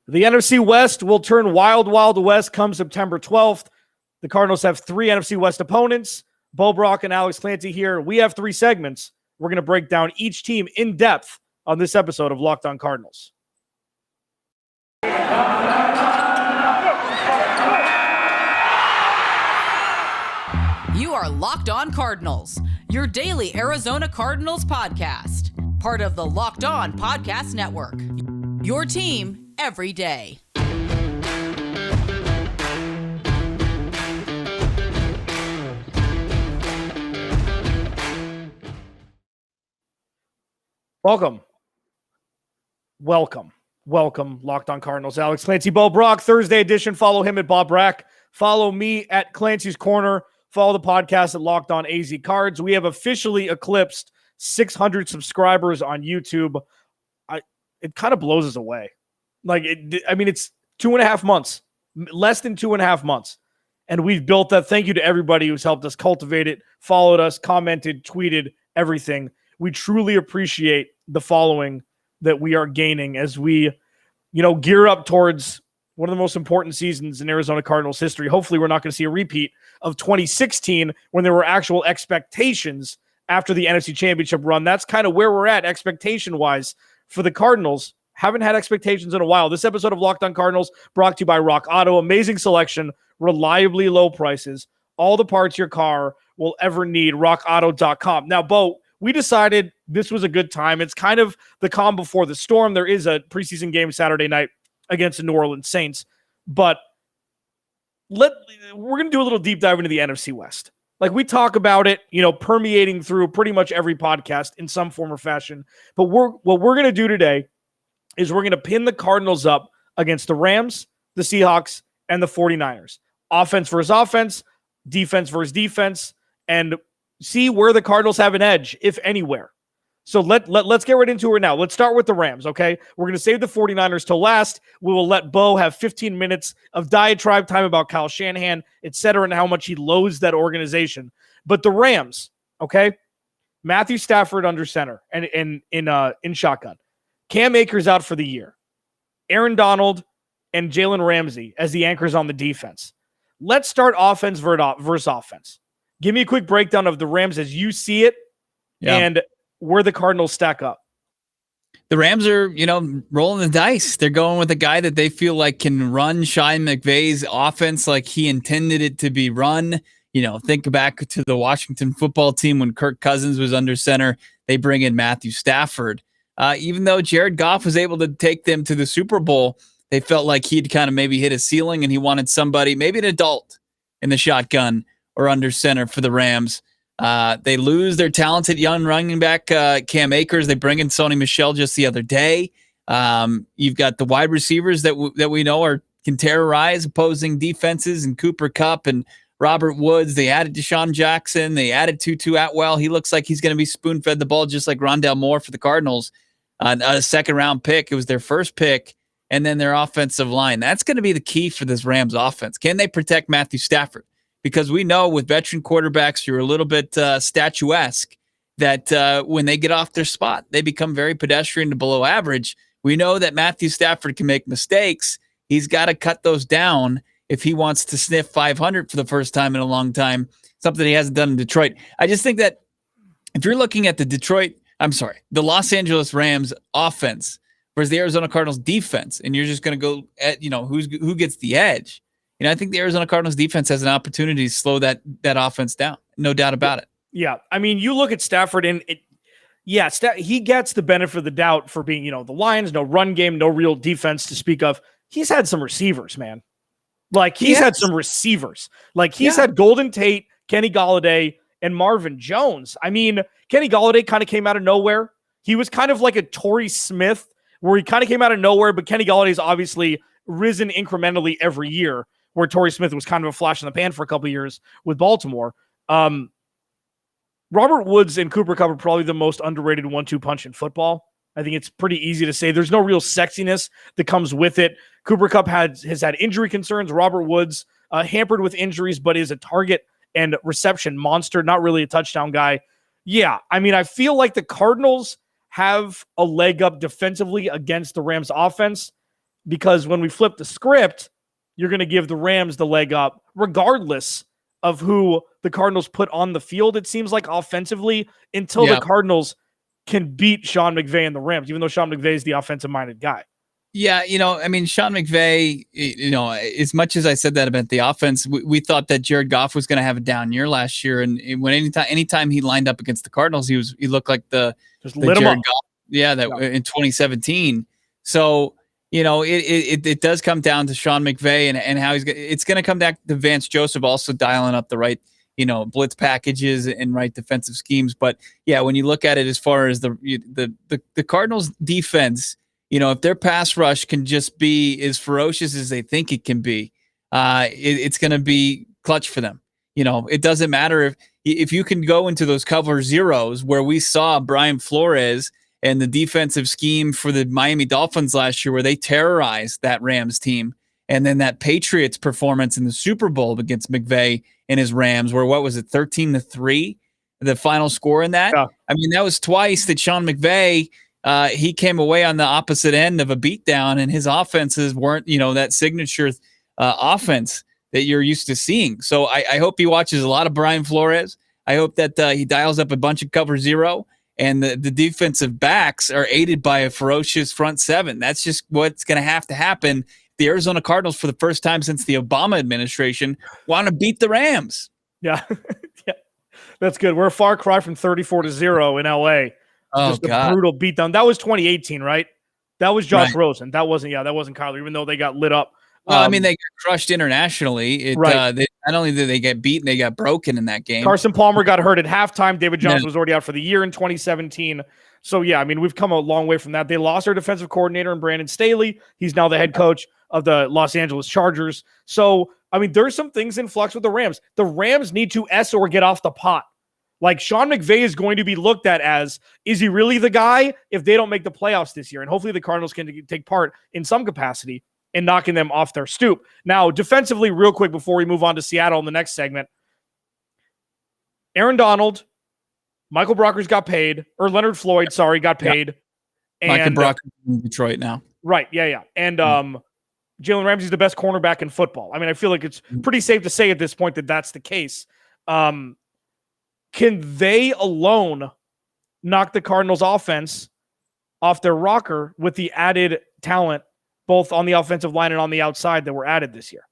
The NFC West will turn wild, wild west come September 12th. The Cardinals have 3 NFC West opponents. Bo Brack and Alex Clancy here. We have 3 segments. We're going to break down each team in depth on this episode of Locked On Cardinals. You are Locked On Cardinals, your daily Arizona Cardinals podcast. Part of the Locked On Podcast Network. Your team every day. Welcome, Locked On Cardinals. Alex Clancy, Bo Brack, Thursday edition. Follow him at Bo Brack. Follow me at Clancy's Corner. Follow the podcast at Locked On AZ Cards. We have officially eclipsed 600 subscribers on YouTube. It kind of blows us away. It's 2.5 months, less than 2.5 months. And we've built that. Thank you to everybody who's helped us cultivate it, followed us, commented, tweeted, everything. We truly appreciate the following that we are gaining as we, gear up towards one of the most important seasons in Arizona Cardinals history. Hopefully we're not going to see a repeat of 2016 when there were actual expectations after the NFC Championship run. That's kind of where we're at expectation-wise for the Cardinals. Haven't had expectations in a while. This episode of Locked On Cardinals brought to you by Rock Auto. Amazing selection, reliably low prices, all the parts your car will ever need. RockAuto.com. Now, Bo, we decided this was a good time. It's kind of the calm before the storm. There is a preseason game Saturday night against the New Orleans Saints, but we're going to do a little deep dive into the NFC West. Like we talk about it, permeating through pretty much every podcast in some form or fashion. But what we're going to do today is we're going to pin the Cardinals up against the Rams, the Seahawks, and the 49ers. Offense versus offense, defense versus defense, and see where the Cardinals have an edge, if anywhere. So let's get right into it now. Let's start with the Rams, okay? We're going to save the 49ers till last. We will let Bo have 15 minutes of diatribe time about Kyle Shanahan, et cetera, and how much he loathes that organization. But the Rams, okay? Matthew Stafford under center and in shotgun. Cam Akers out for the year. Aaron Donald and Jalen Ramsey as the anchors on the defense. Let's start offense versus offense. Give me a quick breakdown of the Rams as you see it and where the Cardinals stack up. The Rams are, rolling the dice. They're going with a guy that they feel like can run Sean McVay's offense like he intended it to be run. Think back to the Washington football team when Kirk Cousins was under center. They bring in Matthew Stafford. Even though Jared Goff was able to take them to the Super Bowl, they felt like he'd kind of maybe hit a ceiling and he wanted somebody, maybe an adult in the shotgun or under center for the Rams. They lose their talented young running back, Cam Akers. They bring in Sony Michel just the other day. You've got the wide receivers that we know can terrorize opposing defenses, and Cooper Kupp and Robert Woods. They added Deshaun Jackson. They added Tutu Atwell. He looks like he's going to be spoon-fed the ball just like Rondale Moore for the Cardinals. A second-round pick. It was their first pick. And then their offensive line. That's going to be the key for this Rams offense. Can they protect Matthew Stafford? Because we know with veteran quarterbacks, you're a little bit statuesque, that when they get off their spot, they become very pedestrian to below average. We know that Matthew Stafford can make mistakes. He's got to cut those down if he wants to sniff 500 for the first time in a long time, something he hasn't done in Detroit. I just think that if you're looking at the Los Angeles Rams offense versus the Arizona Cardinals defense, and you're just going to go at, who gets the edge. I think the Arizona Cardinals defense has an opportunity to slow that offense down. No doubt about it. Yeah. I mean, you look at Stafford and he gets the benefit of the doubt for being, the Lions, no run game, no real defense to speak of. He's had some receivers, man. Had some receivers. He's had Golden Tate, Kenny Golladay, and Marvin Jones. I mean, Kenny Golladay kind of came out of nowhere. He was kind of like a Torrey Smith where he kind of came out of nowhere, but Kenny Galladay's obviously risen incrementally every year, where Torrey Smith was kind of a flash in the pan for a couple of years with Baltimore. Robert Woods and Cooper Kupp are probably the most underrated 1-2 punch in football. I think it's pretty easy to say. There's no real sexiness that comes with it. Cooper Kupp has had injury concerns. Robert Woods hampered with injuries, but is a target and reception monster, not really a touchdown guy. Yeah, I mean, I feel like the Cardinals have a leg up defensively against the Rams offense, because when we flip the script, you're going to give the Rams the leg up, regardless of who the Cardinals put on the field, it seems like, offensively, until the Cardinals can beat Sean McVay and the Rams, even though Sean McVay is the offensive-minded guy. Yeah, I mean, Sean McVay, as much as I said that about the offense, we thought that Jared Goff was going to have a down year last year. And when anytime he lined up against the Cardinals, he looked like the lit him Jared up. Goff, in 2017. So, it does come down to Sean McVay and how it's going to come back to Vance Joseph also dialing up the right, blitz packages and right defensive schemes. But yeah, when you look at it as far as the Cardinals defense, if their pass rush can just be as ferocious as they think it can be, it's going to be clutch for them. It doesn't matter if you can go into those cover zeros where we saw Brian Flores and the defensive scheme for the Miami Dolphins last year, where they terrorized that Rams team. And then that Patriots performance in the Super Bowl against McVay and his Rams, where what was it, 13-3, the final score in that? Yeah. I mean, that was twice that Sean McVay, he came away on the opposite end of a beatdown, and his offenses weren't, that signature offense that you're used to seeing. So I hope he watches a lot of Brian Flores. I hope that he dials up a bunch of cover zero, and the defensive backs are aided by a ferocious front seven. That's just what's going to have to happen. The Arizona Cardinals, for the first time since the Obama administration, want to beat the Rams. Yeah. Yeah, that's good. We're a far cry from 34-0 in LA. Oh, just God. A brutal beatdown. That was 2018, right? That was Josh Rosen. That wasn't Kyler, even though they got lit up. Well, I mean, they got crushed internationally. Not only did they get beaten, they got broken in that game. Carson Palmer got hurt at halftime. David Johnson was already out for the year in 2017. So, yeah, I mean, we've come a long way from that. They lost their defensive coordinator in Brandon Staley. He's now the head coach of the Los Angeles Chargers. So, I mean, there's some things in flux with the Rams. The Rams need to or get off the pot. Like, Sean McVay is going to be looked at as, is he really the guy if they don't make the playoffs this year? And hopefully the Cardinals can take part in some capacity in knocking them off their stoop. Now, defensively, real quick before we move on to Seattle in the next segment, Aaron Donald, Michael Brockers got paid, or Leonard Floyd, got paid. Yeah. Michael Brockers in Detroit now. Right, yeah. And Jalen Ramsey's the best cornerback in football. I mean, I feel like it's pretty safe to say at this point that that's the case. Can they alone knock the Cardinals offense off their rocker with the added talent, both on the offensive line and on the outside, that were added this year?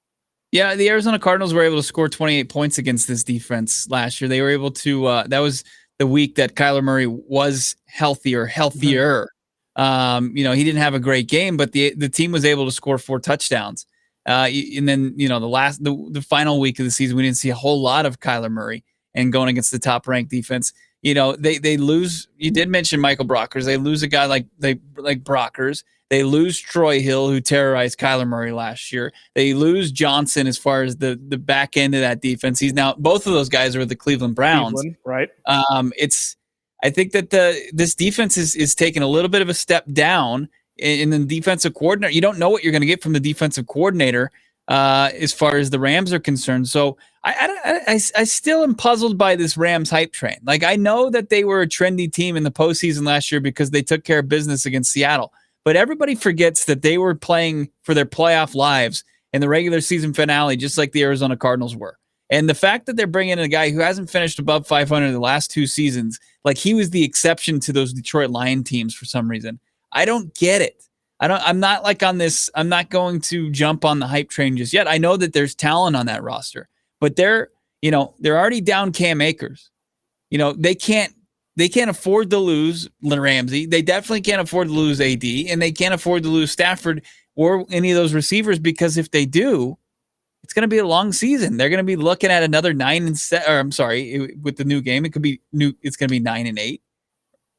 Yeah, the Arizona Cardinals were able to score 28 points against this defense last year. They were able to, that was the week that Kyler Murray was healthier. Mm-hmm. He didn't have a great game, but the team was able to score 4 touchdowns. And then, the final week of the season, we didn't see a whole lot of Kyler Murray and going against the top ranked defense. They lose. You did mention Michael Brockers. They lose a guy like Brockers. They lose Troy Hill, who terrorized Kyler Murray last year. They lose Johnson as far as the back end of that defense. He's now, both of those guys are with the Cleveland Browns. Right. I think that this defense is taking a little bit of a step down in the defensive coordinator. You don't know what you're going to get from the defensive coordinator as far as the Rams are concerned. So I still am puzzled by this Rams hype train. Like, I know that they were a trendy team in the postseason last year because they took care of business against Seattle. But everybody forgets that they were playing for their playoff lives in the regular season finale, just like the Arizona Cardinals were. And the fact that they're bringing in a guy who hasn't finished above 500 the last 2 seasons, like he was the exception to those Detroit Lion teams for some reason. I don't get it. I'm not like on this. I'm not going to jump on the hype train just yet. I know that there's talent on that roster, but they're already down Cam Akers. They can't afford to lose Ramsey. They definitely can't afford to lose AD, and they can't afford to lose Stafford or any of those receivers, because if they do, it's going to be a long season. They're going to be looking at another 9-7. With the new game, it's going to be 9-8.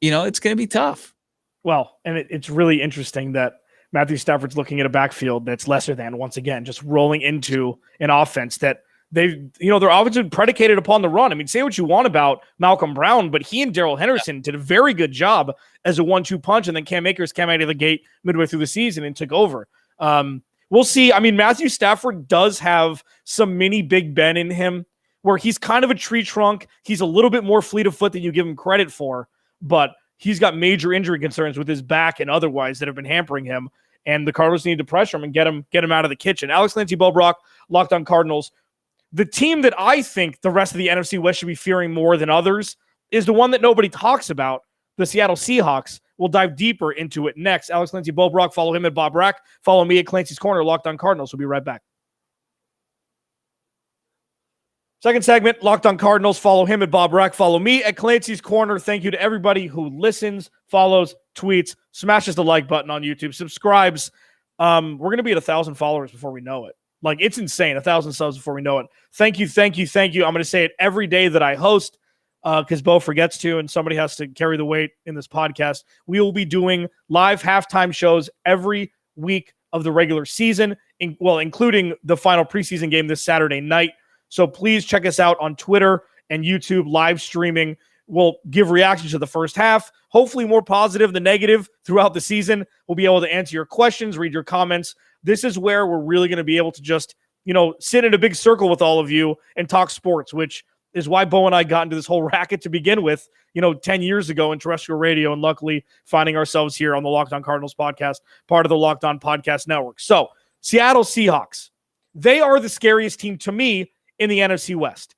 It's going to be tough. Well, and it's really interesting that Matthew Stafford's looking at a backfield that's lesser than, once again, just rolling into an offense that their offense is predicated upon the run. I mean, say what you want about Malcolm Brown, but he and Darrell Henderson did a very good job as a 1-2 punch, and then Cam Akers came out of the gate midway through the season and took over. We'll see. I mean, Matthew Stafford does have some mini Big Ben in him, where he's kind of a tree trunk. He's a little bit more fleet of foot than you give him credit for, but he's got major injury concerns with his back and otherwise that have been hampering him. and the Cardinals need to pressure him and get him out of the kitchen. Alex Clancy, Bo Brack, Locked on Cardinals. The team that I think the rest of the NFC West should be fearing more than others is the one that nobody talks about, the Seattle Seahawks. We'll dive deeper into it next. Alex Clancy, Bo Brack. Follow him at Bo Brack. Follow me at Clancy's Corner, Locked on Cardinals. We'll be right back. Second segment, Locked on Cardinals. Follow him at Bo Brack. Follow me at Clancy's Corner. Thank you to everybody who listens, follows, tweets, smashes the like button on YouTube, subscribes. We're going to be at 1,000 followers before we know it. Like, it's insane. 1,000 subs before we know it. Thank you, thank you, thank you. I'm going to say it every day that I host because Bo forgets to, and somebody has to carry the weight in this podcast. We will be doing live halftime shows every week of the regular season, including the final preseason game this Saturday night. So please check us out on Twitter and YouTube live streaming. We'll give reactions to the first half, hopefully more positive than negative throughout the season. We'll be able to answer your questions, read your comments. This is where we're really going to be able to just, sit in a big circle with all of you and talk sports, which is why Bo and I got into this whole racket to begin with, 10 years ago in terrestrial radio, and luckily finding ourselves here on the Locked on Cardinals podcast, part of the Locked on Podcast Network. So, Seattle Seahawks, they are the scariest team to me in the NFC West.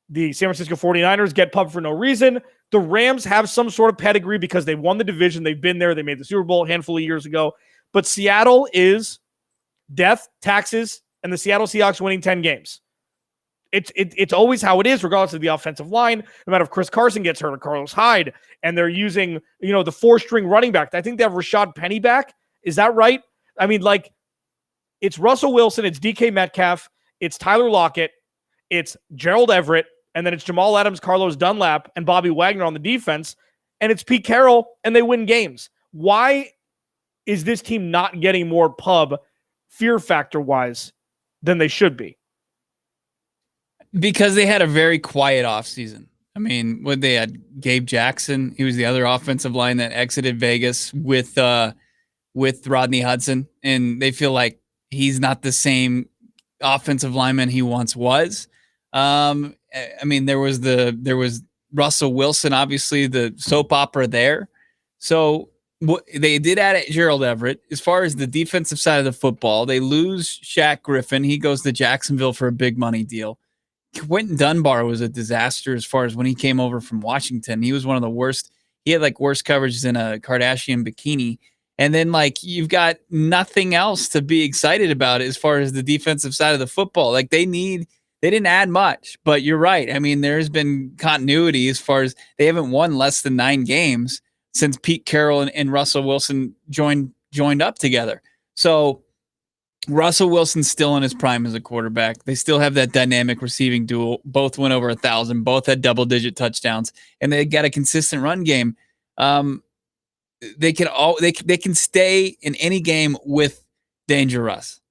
The San Francisco 49ers get pumped for no reason. The Rams have some sort of pedigree because they won the division. They've been there. They made the Super Bowl a handful of years ago. But Seattle is death, taxes, and the Seattle Seahawks winning 10 games. It's always how it is, regardless of the offensive line, no matter if Chris Carson gets hurt or Carlos Hyde, and they're using, the four-string running back. I think they have Rashad Penny back. Is that right? I mean, it's Russell Wilson, it's DK Metcalf, it's Tyler Lockett, it's Gerald Everett, and then it's Jamal Adams, Carlos Dunlap, and Bobby Wagner on the defense, and it's Pete Carroll, and they win games. Why is this team not getting more pub, fear factor-wise, than they should be? Because they had a very quiet offseason. I mean, what they had, Gabe Jackson, he was the other offensive line that exited Vegas with Rodney Hudson, and they feel like he's not the same offensive lineman he once was. I mean, there was Russell Wilson, obviously the soap opera there. So what they did add Gerald Everett. As far as the defensive side of the football, they lose Shaq Griffin. He goes to Jacksonville for a big money deal. Quentin Dunbar was a disaster as far as when he came over from Washington. He was one of the worst. He had worse coverage than a Kardashian bikini. And then you've got nothing else to be excited about as far as the defensive side of the football. They didn't add much, but you're right. I mean, there's been continuity as far as they haven't won less than 9 games since Pete Carroll and Russell Wilson joined up together. So Russell Wilson's still in his prime as a quarterback. They still have that dynamic receiving duel. Both went over 1,000. Both had double-digit touchdowns, and they got a consistent run game. They can stay in any game with Danger Russ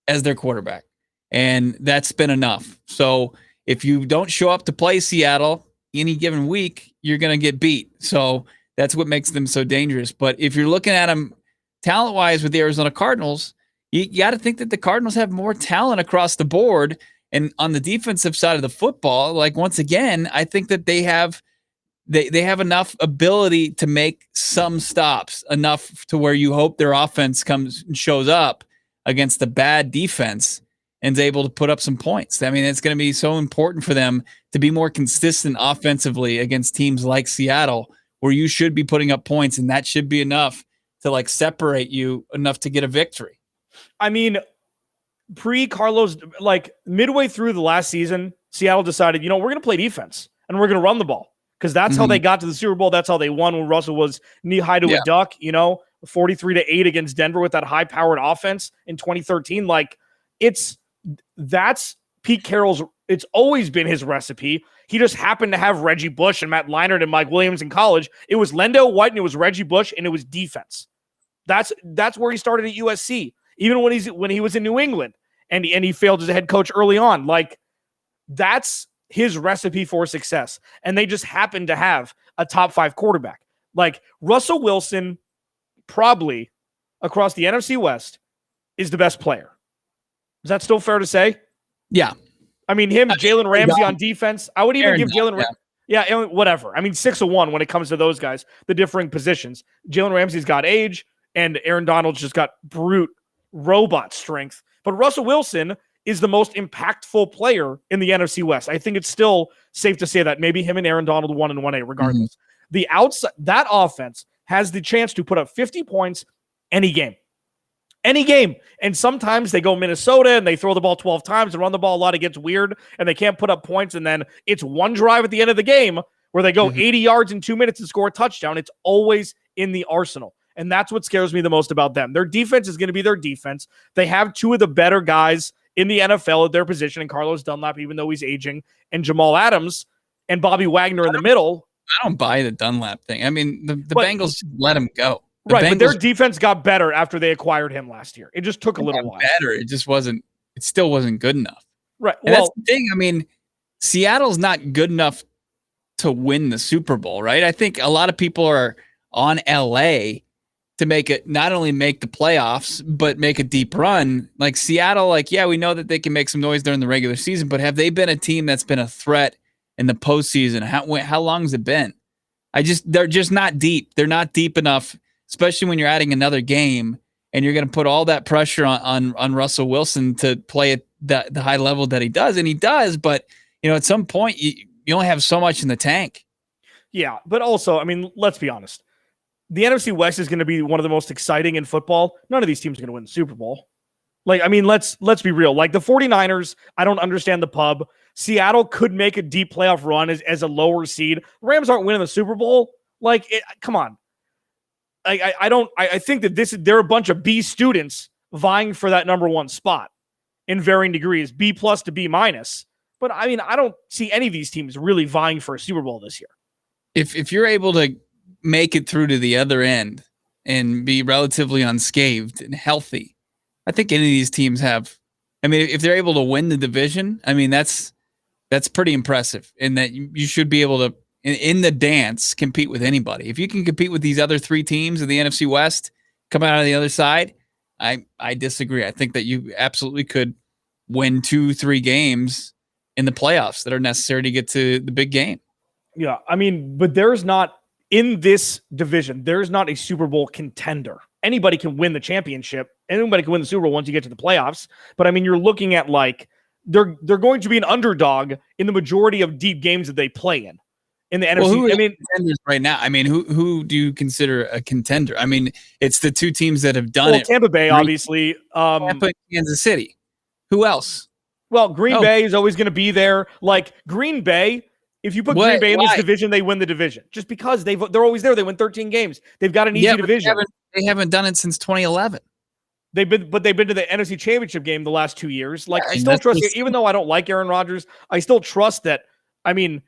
as their quarterback, and that's been enough. So if you don't show up to play Seattle any given week, you're going to get beat. So that's what makes them so dangerous. But if you're looking at them talent-wise with the Arizona Cardinals, you got to think that the Cardinals have more talent across the board. And on the defensive side of the football, once again, I think that they have enough ability to make some stops, enough to where you hope their offense comes and shows up against the bad defense and is able to put up some points. I mean, it's going to be so important for them to be more consistent offensively against teams like Seattle, where you should be putting up points, and that should be enough to separate you enough to get a victory. I mean, pre-Carlos, midway through the last season, Seattle decided, we're going to play defense and we're going to run the ball because that's how they got to the Super Bowl. That's how they won when Russell was knee-high to a duck, 43-8 against Denver with that high-powered offense in 2013. That's Pete Carroll's, it's always been his recipe. He just happened to have Reggie Bush and Matt Leinart and Mike Williams in college. It was Lendale White and it was Reggie Bush and it was defense. That's where he started at USC. Even when he was in New England and he failed as a head coach early on, that's his recipe for success. And they just happen to have a top 5 quarterback. Russell Wilson, probably across the NFC West, is the best player. Is that still fair to say? Yeah. I mean, Jalen Ramsey on defense. I would even give Jalen Ramsey. Yeah, whatever. I mean, 6-1 when it comes to those guys, the differing positions. Jalen Ramsey's got age. and Aaron Donald's just got brute robot strength. But Russell Wilson is the most impactful player in the NFC West. I think it's still safe to say that. Maybe him and Aaron Donald 1 and 1A, regardless. Mm-hmm. The outside, that offense has the chance to put up 50 points any game. Any game. And sometimes they go Minnesota and they throw the ball 12 times and run the ball a lot. It gets weird and they can't put up points. And then it's one drive at the end of the game where they go 80 yards in 2 minutes and score a touchdown. It's always in the arsenal. And that's what scares me the most about them. Their defense is going to be their defense. They have two of the better guys in the NFL at their position, and Carlos Dunlap, even though he's aging, and Jamal Adams and Bobby Wagner in the middle. I don't buy the Dunlap thing. I mean, the Bengals let him go. But their defense got better after they acquired him last year. It just took a little while. Better. It just wasn't. It still wasn't good enough. Right. And that's the thing. I mean, Seattle's not good enough to win the Super Bowl, right? I think a lot of people are on LA to make it, not only make the playoffs, but make a deep run. Like Seattle, we know that they can make some noise during the regular season, but have they been a team that's been a threat in the postseason? How long has it been? They're just not deep. They're not deep enough, especially when you're adding another game and you're going to put all that pressure on Russell Wilson to play at the high level that he does. And he does, but at some point you only have so much in the tank. Yeah. But also, I mean, let's be honest. The NFC West is going to be one of the most exciting in football. None of these teams are going to win the Super Bowl. Let's be real. Like the 49ers, I don't understand the pub. Seattle could make a deep playoff run as a lower seed. Rams aren't winning the Super Bowl. Come on. I think that they're a bunch of B students vying for that number one spot in varying degrees, B+ to B-. But I mean, I don't see any of these teams really vying for a Super Bowl this year. If you're able to make it through to the other end and be relatively unscathed and healthy, I think any of these teams have. I mean, if they're able to win the division, I mean, that's pretty impressive. In that you should be able to, in the dance, compete with anybody. If you can compete with these other three teams in the NFC West, come out on the other side, I disagree. I think that you absolutely could win 2-3 games in the playoffs that are necessary to get to the big game. Yeah, I mean, but there's not. In this division, there's not a Super Bowl contender. Anybody can win the championship. Anybody can win the Super Bowl once you get to the playoffs. But I mean, you're looking at they're going to be an underdog in the majority of deep games that they play in the NFC. Who are contenders right now? I mean, who do you consider a contender? I mean, it's the two teams that have done it. Tampa Bay, obviously. Tampa and Kansas City. Who else? Well, Green Bay is always going to be there. Green Bay. If you put Green Bay in this division, they win the division. Just because they're always there. They win 13 games. They've got an easy division. They haven't done it since 2011. They've been to the NFC Championship game the last 2 years. I still trust it, even though I don't like Aaron Rodgers. I still trust that. I mean,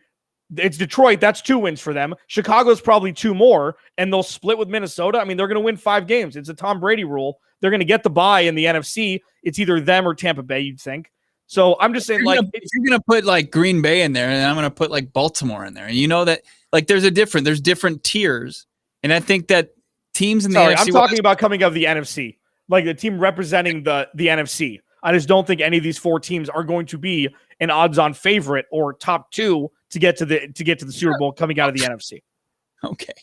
it's Detroit. That's 2 wins for them. Chicago's probably 2 more, and they'll split with Minnesota. I mean, they're going to win 5 games. It's a Tom Brady rule. They're going to get the bye in the NFC. It's either them or Tampa Bay, you'd think. So I'm just saying, if you're gonna put Green Bay in there, and I'm gonna put Baltimore in there, and you know that there's different tiers, and I think that teams in the NFC I'm talking about coming out of the NFC, the team representing the NFC. I just don't think any of these 4 teams are going to be an odds-on favorite or top 2 to get to the Super Bowl coming out of the NFC. Okay,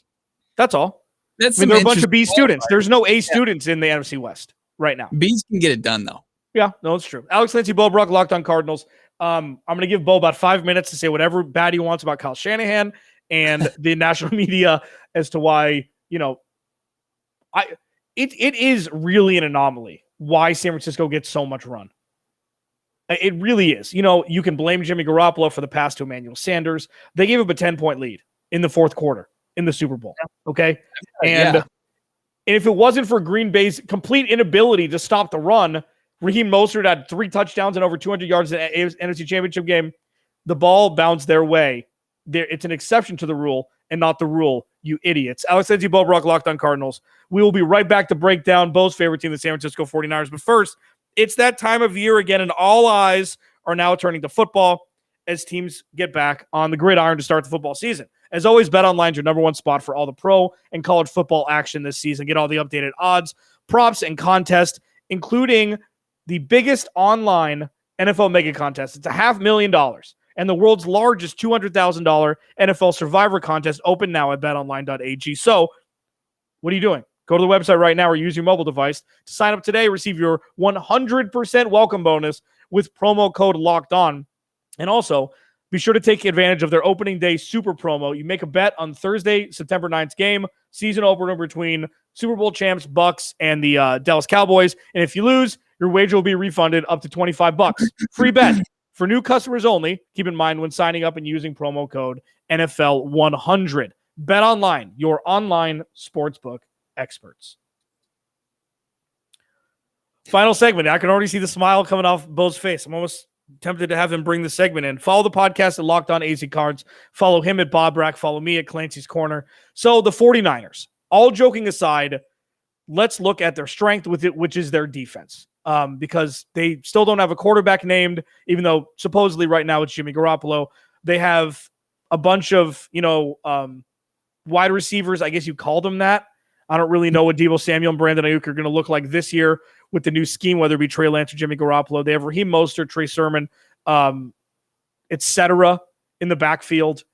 that's all. They're a bunch of B students. There's no A students in the NFC West right now. B's can get it done though. Yeah, no, it's true. Alex Clancy, Bo Brack, Locked on Cardinals. I'm going to give Bo about 5 minutes to say whatever bad he wants about Kyle Shanahan and the national media as to why, it is really an anomaly why San Francisco gets so much run. It really is. You can blame Jimmy Garoppolo for the pass to Emmanuel Sanders. They gave up a 10-point lead in the fourth quarter in the Super Bowl. Okay. And if it wasn't for Green Bay's complete inability to stop the run, Raheem Mostert had 3 touchdowns and over 200 yards in the NFC Championship game. The ball bounced their way. It's an exception to the rule and not the rule, you idiots. Alex Clancy, Bo Brack, Locked on Cardinals. We will be right back to break down Bo's favorite team, the San Francisco 49ers. But first, it's that time of year again, and all eyes are now turning to football as teams get back on the gridiron to start the football season. As always, BetOnline is your number one spot for all the pro and college football action this season. Get all the updated odds, props, and contests, including the biggest online NFL mega contest. It's $500,000 and the world's largest $200,000 NFL Survivor contest open now at betonline.ag. So what are you doing? Go to the website right now or use your mobile device to sign up today. Receive your 100% welcome bonus with promo code Locked On. And also, be sure to take advantage of their opening day super promo. You make a bet on Thursday, September 9th game, season opener between Super Bowl champs Bucks and the Dallas Cowboys. And if you lose, your wager will be refunded up to $25. Free bet for new customers only. Keep in mind when signing up and using promo code NFL100. Bet Online, your online sportsbook experts. Final segment. I can already see the smile coming off Bo's face. I'm almost tempted to have him bring the segment in. Follow the podcast at Locked On AZ Cards. Follow him at Bob Brack. Follow me at Clancy's Corner. So the 49ers, all joking aside, let's look at their strength with it, which is their defense. Because they still don't have a quarterback named, even though supposedly right now it's Jimmy Garoppolo. They have a bunch of, wide receivers. I guess you call them that. I don't really know what Deebo Samuel and Brandon Ayuk are going to look like this year with the new scheme, whether it be Trey Lance or Jimmy Garoppolo. They have Raheem Mostert, Trey Sermon, etc. in the backfield.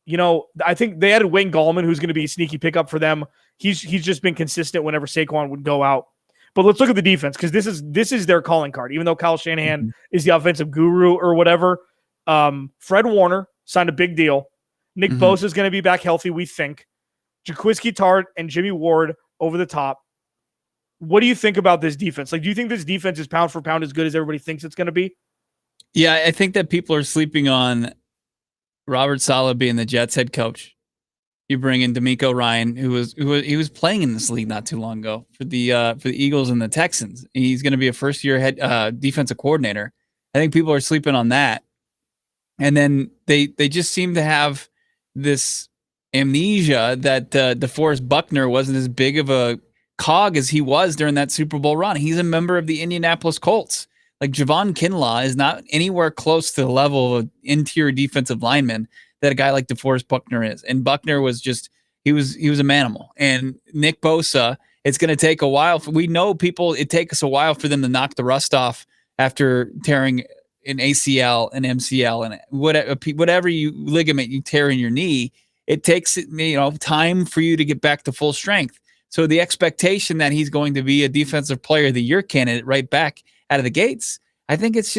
I think they added Wayne Gallman, who's going to be a sneaky pickup for them. He's just been consistent whenever Saquon would go out. But let's look at the defense, because this is their calling card. Even though Kyle Shanahan is the offensive guru or whatever, Fred Warner signed a big deal. Nick Bosa is going to be back healthy, we think. Jaquiski Tart and Jimmy Ward over the top. What do you think about this defense? Do you think this defense is pound for pound as good as everybody thinks it's going to be? Yeah, I think that people are sleeping on Robert Saleh being the Jets head coach. You bring in DeMeco Ryan, who was playing in this league not too long ago for the Eagles and the Texans. He's going to be a first-year head defensive coordinator. I think people are sleeping on that. And then they just seem to have this amnesia that DeForest Buckner wasn't as big of a cog as he was during that Super Bowl run. He's a member of the Indianapolis Colts. Javon Kinlaw is not anywhere close to the level of an interior defensive lineman that a guy like DeForest Buckner is. And Buckner was he was a manimal. And Nick Bosa, it's going to take a while. We know it takes a while for them to knock the rust off after tearing an ACL, an MCL, and whatever ligament you tear in your knee. It takes time for you to get back to full strength. So the expectation that he's going to be a defensive player of the year candidate right back out of the gates, I think it's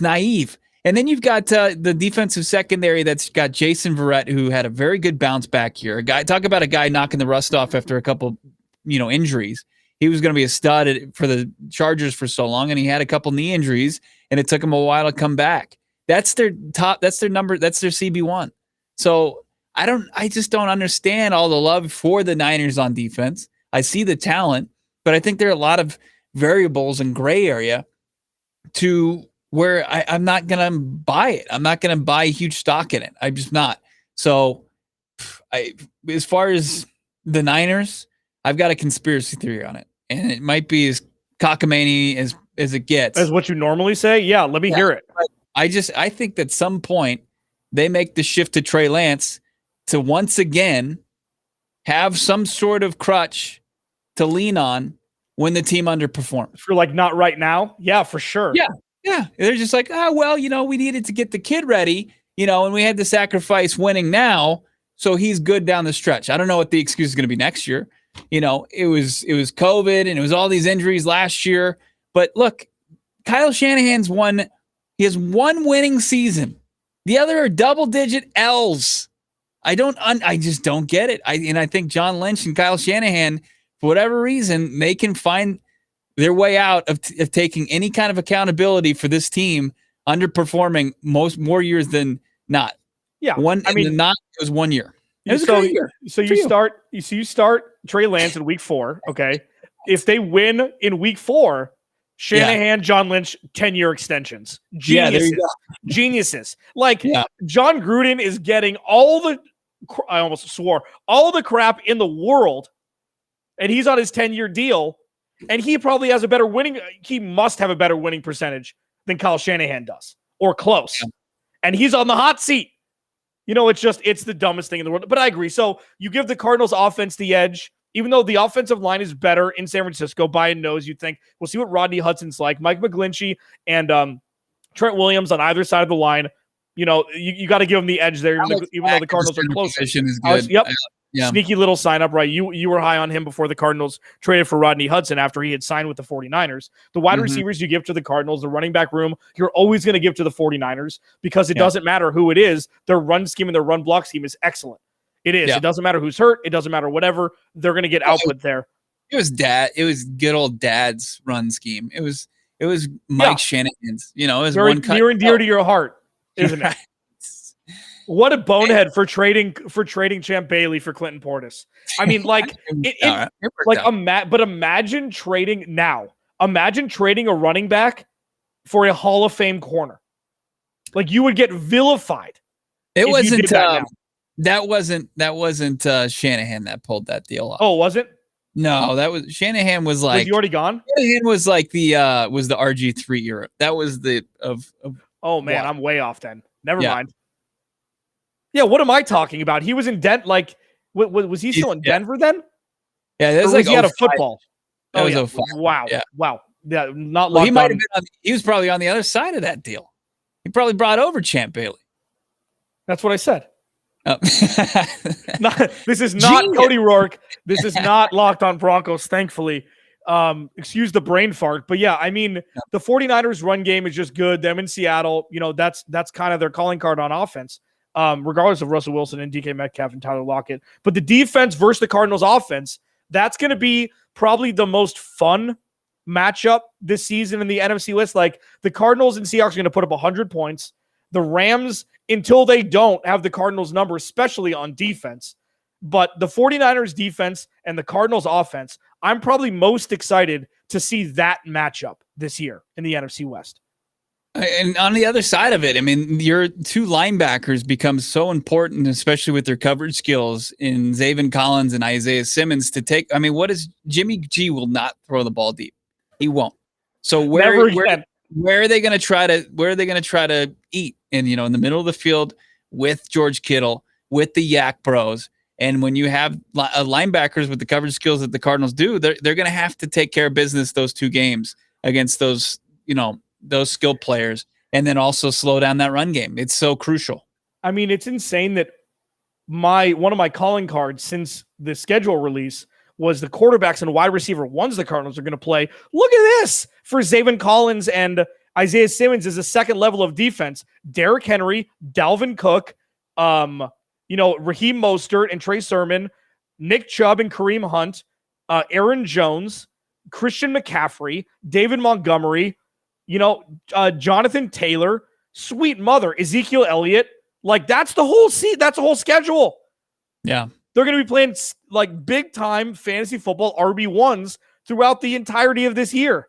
naive. And then you've got the defensive secondary that's got Jason Verrett, who had a very good bounce back year. Talk about a guy knocking the rust off after a couple, injuries. He was going to be a stud for the Chargers for so long, and he had a couple knee injuries, and it took him a while to come back. That's their top. That's their number. That's their CB1. So I just don't understand all the love for the Niners on defense. I see the talent, but I think there are a lot of variables and gray area to where I'm not going to buy it. I'm not going to buy huge stock in it. I'm just not. So as far as the Niners, I've got a conspiracy theory on it, and it might be as cockamamie as it gets. As what you normally say? Yeah, let me hear it. I think that some point they make the shift to Trey Lance to once again have some sort of crutch to lean on when the team underperforms. For not right now? Yeah, for sure. Yeah. They're just we needed to get the kid ready, and we had to sacrifice winning now, so he's good down the stretch. I don't know what the excuse is going to be next year. It was COVID and it was all these injuries last year. But look, Kyle Shanahan's he has one winning season. The other are double-digit L's. I just don't get it. I think John Lynch and Kyle Shanahan, for whatever reason, they can find their way out of taking any kind of accountability for this team underperforming more years than not. Yeah, it was 1 year. It was a great year. So you start Trey Lance in week 4. Okay, if they win in week 4. Shanahan, John Lynch, 10-year extensions. Geniuses. Geniuses. John Gruden is getting all the crap in the world, and he's on his 10-year deal, and he probably has he must have a better winning percentage than Kyle Shanahan does, or close. Yeah. And he's on the hot seat. It's the dumbest thing in the world. But I agree. So you give the Cardinals offense the edge. Even though the offensive line is better in San Francisco by a nose, you'd think we'll see what Rodney Hudson's like. Mike McGlinchey and Trent Williams on either side of the line. You got to give them the edge there, even though the Cardinals are close. Is good. Yeah. Sneaky little sign up, right? You were high on him before the Cardinals traded for Rodney Hudson after he had signed with the 49ers. The wide receivers you give to the Cardinals, the running back room, you're always going to give to the 49ers because it doesn't matter who it is. Their run scheme and their run block scheme is excellent. It is. Yeah. It doesn't matter who's hurt. It doesn't matter whatever. They're going to get output there. It was good old Dad's run scheme. It was Mike Shanahan's. You know, it was very one cut near and dear to your heart, isn't it? What a bonehead for trading Champ Bailey for Clinton Portis. I mean, like, but imagine trading now. Imagine trading a running back for a Hall of Fame corner. Like, you would get vilified. It wasn't. That wasn't Shanahan that pulled that deal off. Oh, was it? No, that was Shanahan. Was like, was he already gone? Shanahan was like the RG3 era. That was the of oh man, I'm way off then. Never mind. Yeah, what am I talking about? He was in Like, was he still in Denver then? Yeah, that was like he had a football. That was 05. Wow. Yeah. Wow. Yeah, not well, locked he might on. have been he was probably on the other side of that deal. He probably brought over Champ Bailey. That's what I said. Oh. This is not Cody Rourke. This is not Locked on Broncos, thankfully. Excuse the brain fart. But yeah, I mean, the 49ers run game is just good. Them in Seattle, you know, that's kind of their calling card on offense. Regardless of Russell Wilson and DK Metcalf and Tyler Lockett. But the defense versus the Cardinals offense, that's going to be probably the most fun matchup this season in the NFC West. Like, the Cardinals and Seahawks are going to put up 100 points. The Rams, until they don't, have the Cardinals number, especially on defense. But the 49ers defense and the Cardinals offense, I'm probably most excited to see that matchup this year in the NFC West. And on the other side of it, I mean, your two linebackers become so important, especially with their coverage skills in Zaven Collins and Isaiah Simmons to take. I mean, Jimmy G will not throw the ball deep. He won't. So where are they going to try to eat? And, you know, in the middle of the field with George Kittle, with the Yak Bros. And when you have linebackers with the coverage skills that the Cardinals do, they're going to have to take care of business those two games against those, you know, those skilled players, and then also slow down that run game. It's so crucial. I mean, it's insane that one of my calling cards since the schedule release was the quarterbacks and wide receiver ones the Cardinals are going to play. Look at this for Zaven Collins and Isaiah Simmons as a second level of defense. Derrick Henry, Dalvin Cook, you know, Raheem Mostert and Trey Sermon, Nick Chubb and Kareem Hunt, Aaron Jones, Christian McCaffrey, David Montgomery, you know, Jonathan Taylor, sweet mother, Ezekiel Elliott. Like, that's the whole that's the whole schedule. Yeah. They're going to be playing like big time fantasy football RB1s throughout the entirety of this year.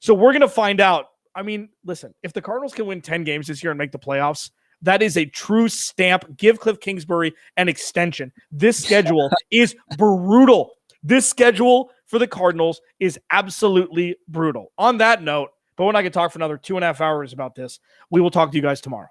So we're going to find out. I mean, listen, if the Cardinals can win 10 games this year and make the playoffs, that is a true stamp. Give Cliff Kingsbury an extension. This schedule is brutal. This schedule for the Cardinals is absolutely brutal. On that note, but when I can talk for another 2.5 hours about this, we will talk to you guys tomorrow.